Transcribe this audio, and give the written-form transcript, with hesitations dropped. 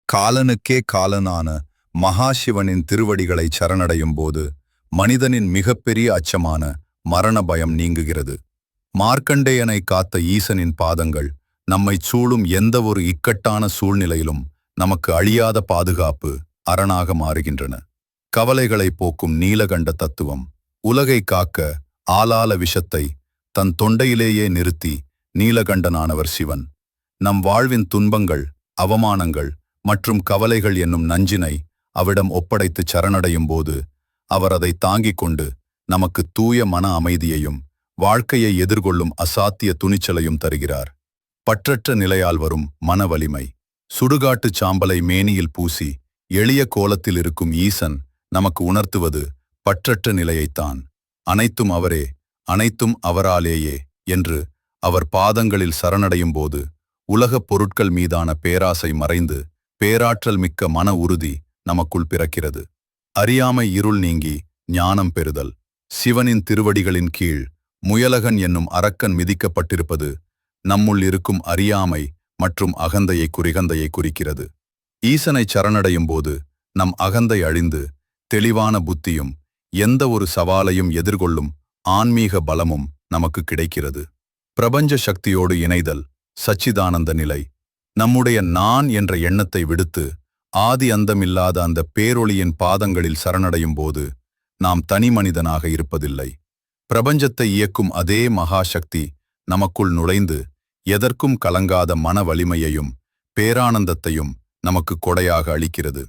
காலனுக்கே காலனான மகாசிவனின் திருவடிகளை சரணடையும் போது மனிதனின் மிகப்பெரிய அச்சமான மரண பயம் நீங்குகிறது. மார்க்கண்டேயனை காத்த ஈசனின் பாதங்கள் நம்மைச் சூழும் எந்த ஒரு இக்கட்டான சூழ்நிலையிலும் நமக்கு அழியாத பாதுகாப்பு அரணாக மாறுகின்றன. கவலைகளை போக்கும் நீலகண்ட தத்துவம் உலகை காக்க ஆலால விஷத்தை தன் தொண்டையிலேயே நிறுத்தி நீலகண்டனானவர் சிவன். நம் வாழ்வின் துன்பங்கள், அவமானங்கள் மற்றும் கவலைகள் என்னும் நஞ்சினை அவிடம் ஒப்படைத்து சரணடையும் போது அவர் அதை தாங்கிக் கொண்டு நமக்கு தூய மன அமைதியையும் வாழ்க்கையை எதிர்கொள்ளும் அசாத்திய துணிச்சலையும் தருகிறார். பற்றற்ற நிலையால் வரும் மன வலிமை. சுடுகாட்டுச் சாம்பலை மேனியில் பூசி எளிய கோலத்தில் இருக்கும் ஈசன் நமக்கு உணர்த்துவது பற்றற்ற நிலையைத்தான். அனைத்தும் அவரே, அனைத்தும் அவராலேயே என்று அவர் பாதங்களில் சரணடையும் போது உலகப் பொருட்கள் மீதான பேராசை மறைந்து பேராற்றல் மிக்க மன உறுதி நமக்குள் பிறக்கிறது. அறியாமை இருள் நீங்கி ஞானம் பெறுதல். சிவனின் திருவடிகளின் கீழ் முயலகன் என்னும் அரக்கன் மிதிக்கப்பட்டிருப்பது நம்முள் இருக்கும் அறியாமை மற்றும் அகந்தையை குறிக்கிறது. ஈசனை சரணடையும் போது நம் அகந்தை அழிந்து தெளிவான புத்தியும் எந்த ஒரு சவாலையும் எதிர்கொள்ளும் ஆன்மீக பலமும் நமக்கு கிடைக்கிறது. பிரபஞ்ச சக்தியோடு இணைதல், சச்சிதானந்த நிலை. நம்முடைய நான் என்ற எண்ணத்தை விடுத்து ஆதி அந்தமில்லாத அந்த பேரொளியின் பாதங்களில் சரணடையும் போது நாம் தனி மனிதனாக இருப்பதில்லை. பிரபஞ்சத்தை இயக்கும் அதே மகாசக்தி நமக்குள் நுழைந்து எதற்கும் கலங்காத மன வலிமையையும் பேரானந்தத்தையும் நமக்கு கொடையாக அளிக்கிறது.